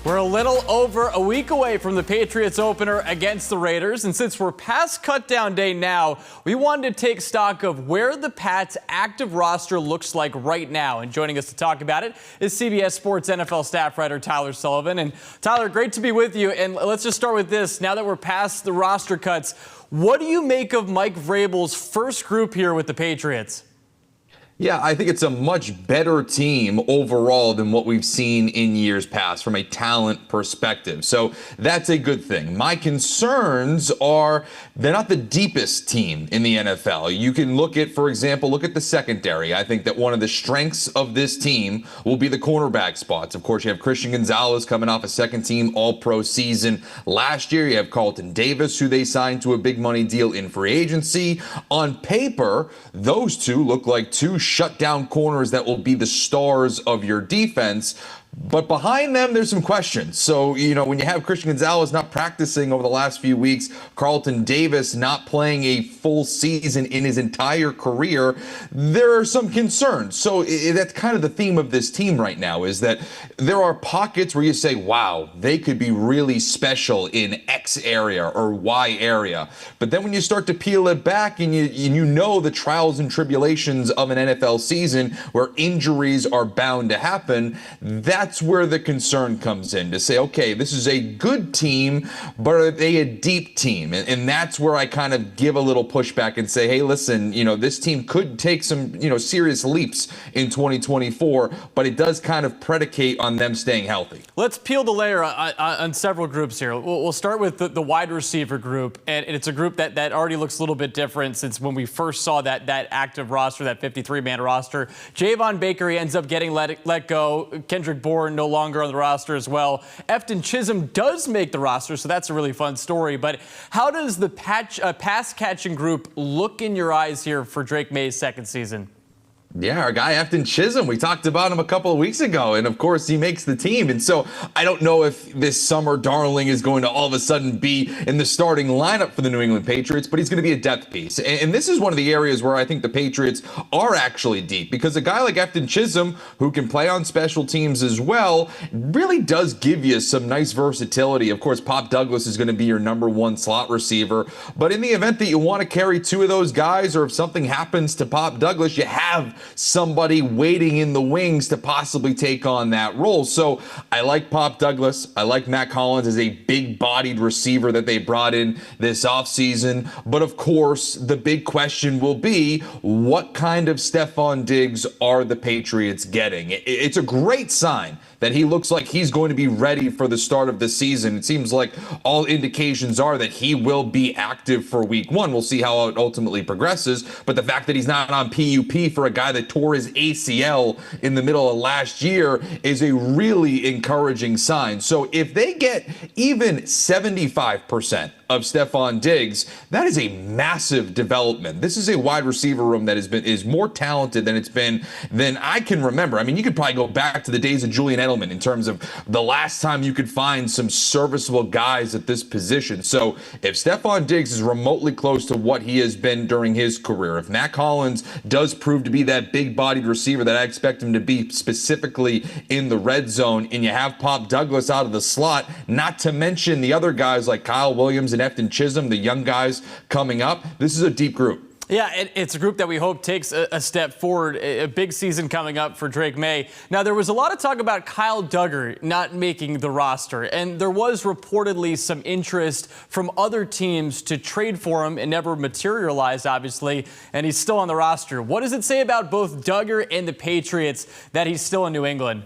We're a little over a week away from the Patriots opener against the Raiders, and since we're past cutdown day now, we wanted to take stock of where the Pats' active roster looks like right now. And joining us to talk about it is CBS Sports NFL staff writer Tyler Sullivan. And Tyler, great to be with you. And let's just start with this. Now that we're past the roster cuts, what do you make of Mike Vrabel's first group here with the Patriots? Yeah, I think it's a much better team overall than what we've seen in years past from a talent perspective. So that's a good thing. My concerns are they're not the deepest team in the NFL. You can look at, for example, look at the secondary. I think that one of the strengths of this team will be the cornerback spots. Of course, you have Christian Gonzalez coming off a second-team All-Pro season last year. You have Carlton Davis, who they signed to a big money deal in free agency. On paper, those two look like two shutdown corners that will be the stars of your defense. But behind them, there's some questions. So, when you have Christian Gonzalez not practicing over the last few weeks, Carlton Davis not playing a full season in his entire career, there are some concerns. So that's kind of the theme of this team right now, is that there are pockets where you say, wow, they could be really special in X area or Y area. But then when you start to peel it back and you know the trials and tribulations of an NFL season where injuries are bound to happen, that's where the concern comes in, to say, okay, this is a good team, but are they a deep team? And that's where I kind of give a little pushback and say, hey, listen, this team could take some, serious leaps in 2024, but it does kind of predicate on them staying healthy. Let's peel the layer on several groups here. We'll start with the wide receiver group, and it's a group that already looks a little bit different since when we first saw that active roster, that 53-man roster. Javon Baker, he ends up getting let go. Kendrick Bourne no longer on the roster as well. Efton Chisholm does make the roster, so that's a really fun story. But how does the pass-catching group look in your eyes here for Drake Maye's second season? Yeah, our guy Efton Chisholm, we talked about him a couple of weeks ago, and of course he makes the team. And so I don't know if this summer darling is going to all of a sudden be in the starting lineup for the New England Patriots, but he's going to be a depth piece. And this is one of the areas where I think the Patriots are actually deep, because a guy like Efton Chisholm, who can play on special teams as well, really does give you some nice versatility. Of course, Pop Douglas is going to be your number one slot receiver, but in the event that you want to carry two of those guys, or if something happens to Pop Douglas, you have somebody waiting in the wings to possibly take on that role. So I like Pop Douglas. I like Matt Collins as a big-bodied receiver that they brought in this offseason. But of course, the big question will be, what kind of Stephon Diggs are the Patriots getting? It's a great sign that he looks like he's going to be ready for the start of the season. It seems like all indications are that he will be active for week one. We'll see how it ultimately progresses. But the fact that he's not on PUP for a guy that tore his ACL in the middle of last year is a really encouraging sign. So if they get even 75% of Stephon Diggs, that is a massive development. This is a wide receiver room that is more talented than I can remember. I mean, you could probably go back to the days of Julian Edelman in terms of the last time you could find some serviceable guys at this position. So if Stephon Diggs is remotely close to what he has been during his career, if Matt Collins does prove to be that big-bodied receiver that I expect him to be, specifically in the red zone, and you have Pop Douglas out of the slot, not to mention the other guys like Kyle Williams and Efton Chisholm, the young guys coming up, this is a deep group. Yeah, it's a group that we hope takes a step forward. A big season coming up for Drake Maye. Now, there was a lot of talk about Kyle Duggar not making the roster, and there was reportedly some interest from other teams to trade for him. It never materialized, obviously, and he's still on the roster. What does it say about both Duggar and the Patriots that he's still in New England?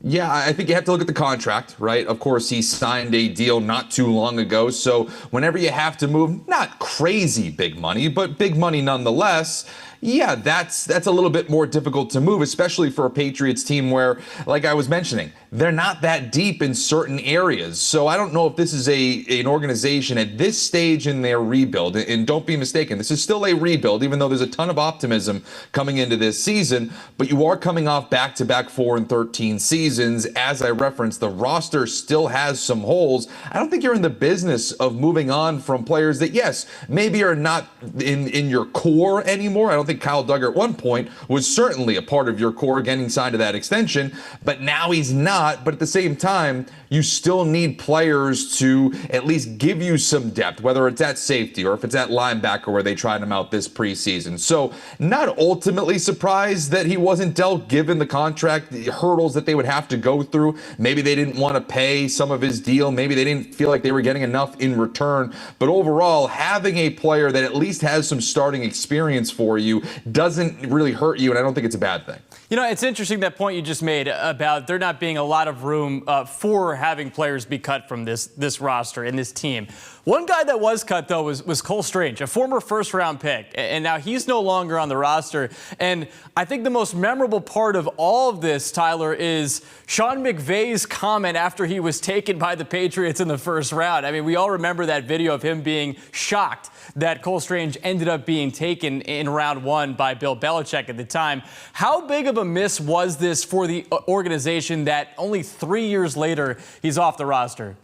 Yeah, I think you have to look at the contract, right? Of course, he signed a deal not too long ago. So whenever you have to move, not crazy big money, but big money nonetheless, yeah, that's a little bit more difficult to move, especially for a Patriots team where, like I was mentioning, they're not that deep in certain areas. So I don't know if this is an organization at this stage in their rebuild. And don't be mistaken, this is still a rebuild, even though there's a ton of optimism coming into this season. But you are coming off back-to-back 4-13 seasons. As I referenced, the roster still has some holes. I don't think you're in the business of moving on from players that, yes, maybe are not in your core anymore. I don't think think Kyle Duggar at one point was certainly a part of your core getting signed to that extension, but now he's not. But at the same time, you still need players to at least give you some depth, whether it's at safety or if it's at linebacker where they tried him out this preseason. So not ultimately surprised that he wasn't dealt, given the contract the hurdles that they would have to go through. Maybe they didn't want to pay some of his deal. Maybe they didn't feel like they were getting enough in return. But overall, having a player that at least has some starting experience for you doesn't really hurt you, and I don't think it's a bad thing. You know, it's interesting that point you just made about there not being a lot of room for having players be cut from this roster and this team. One guy that was cut, though, was Cole Strange, a former first-round pick, and now he's no longer on the roster. And I think the most memorable part of all of this, Tyler, is Sean McVay's comment after he was taken by the Patriots in the first round. I mean, we all remember that video of him being shocked that Cole Strange ended up being taken in round one by Bill Belichick at the time. How big of a miss was this for the organization that only 3 years later he's off the roster?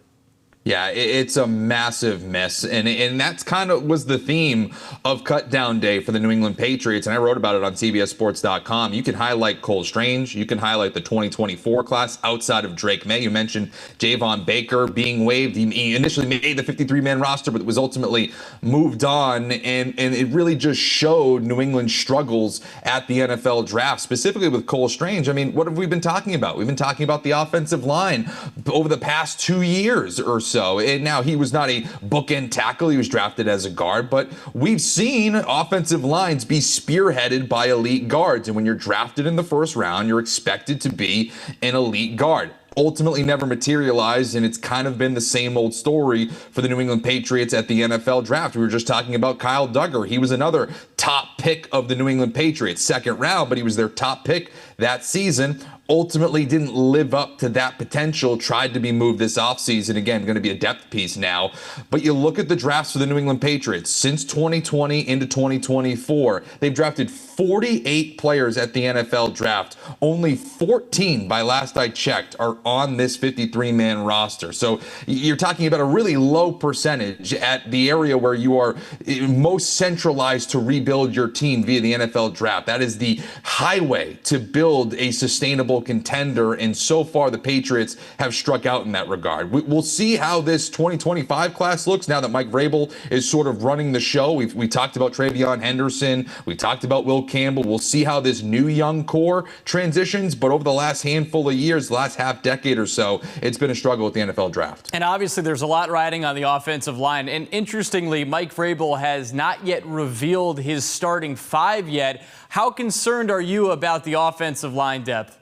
Yeah, it's a massive miss, and that's kind of was the theme of Cut Down Day for the New England Patriots, and I wrote about it on CBSSports.com. You can highlight Cole Strange, you can highlight the 2024 class outside of Drake Maye. You mentioned Javon Baker being waived. He initially made the 53-man roster, but was ultimately moved on, and it really just showed New England's struggles at the NFL draft, specifically with Cole Strange. I mean, what have we been talking about? We've been talking about the offensive line over the past 2 years or so. And now he was not a bookend tackle. He was drafted as a guard, but we've seen offensive lines be spearheaded by elite guards. And when you're drafted in the first round, you're expected to be an elite guard. Ultimately never materialized, and it's kind of been the same old story for the New England Patriots at the NFL draft. We were just talking about Kyle Duggar. He was another top pick of the New England Patriots, second round, but he was their top pick that season. Ultimately didn't live up to that potential, tried to be moved this offseason. Again, going to be a depth piece now. But you look at the drafts for the New England Patriots since 2020 into 2024. They've drafted 48 players at the NFL draft. Only 14, by last I checked, are on this 53-man roster. So you're talking about a really low percentage at the area where you are most centralized to rebuild your team via the NFL draft. That is the highway to build a sustainable contender, and so far the Patriots have struck out in that regard. We'll see how this 2025 class looks now that Mike Vrabel is sort of running the show. We talked about Travion Henderson. We talked about Will Campbell. We'll see how this new young core transitions, but over the last handful of years, the last half decade or so, it's been a struggle with the NFL draft. And obviously there's a lot riding on the offensive line. And interestingly, Mike Vrabel has not yet revealed his starting five yet. How concerned are you about the offensive line depth?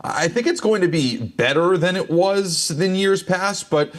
I think it's going to be better than it was than years past, but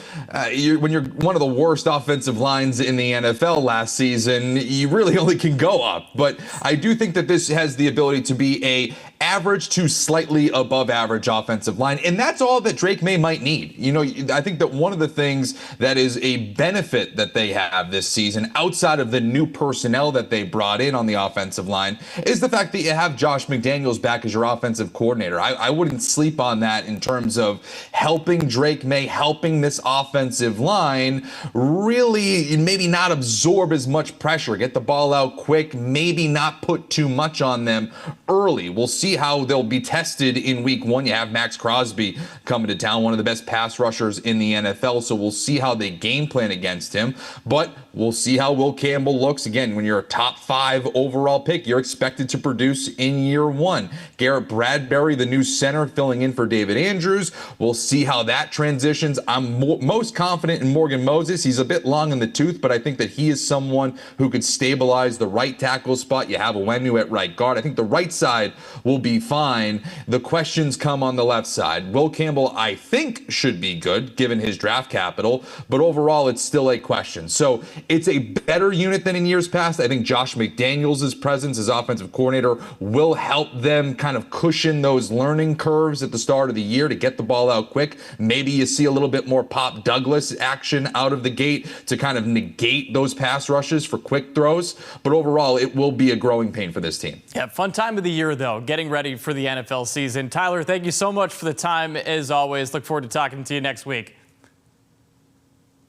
when you're one of the worst offensive lines in the NFL last season, you really only can go up. But I do think that this has the ability to be a average to slightly above average offensive line, and that's all that Drake Maye might need. You know, I think that one of the things that is a benefit that they have this season, outside of the new personnel that they brought in on the offensive line, is the fact that you have Josh McDaniels back as your offensive coordinator. I wouldn't sleep on that in terms of helping Drake Maye, helping this offensive line really maybe not absorb as much pressure, get the ball out quick, maybe not put too much on them early. We'll see how they'll be tested in week one. You have Max Crosby coming to town, one of the best pass rushers in the NFL, so we'll see how they game plan against him. But we'll see how Will Campbell looks. Again, when you're a top 5 overall pick, you're expected to produce in year one. Garrett Bradbury, the new center, filling in for David Andrews. We'll see how that transitions. I'm most confident in Morgan Moses. He's a bit long in the tooth, but I think that he is someone who could stabilize the right tackle spot. You have Owenu at right guard. I think the right side will be fine. The questions come on the left side. Will Campbell, I think, should be good given his draft capital, but overall it's still a question. So it's a better unit than in years past. I think Josh McDaniels' presence as offensive coordinator will help them kind of cushion those learning curves at the start of the year to get the ball out quick. Maybe you see a little bit more Pop Douglas action out of the gate to kind of negate those pass rushes for quick throws. But overall, it will be a growing pain for this team. Yeah, fun time of the year, though, getting ready for the NFL season. Tyler, thank you so much for the time, as always. Look forward to talking to you next week.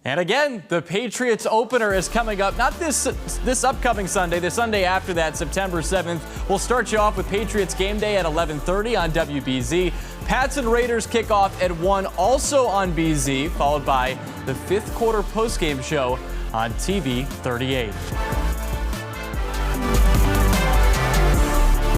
And again, the Patriots opener is coming up, not this upcoming Sunday, the Sunday after that, September 7th. We'll start you off with Patriots game day at 11:30 on WBZ. Pats and Raiders kick off at 1, also on BZ, followed by the 5th quarter postgame show on TV 38.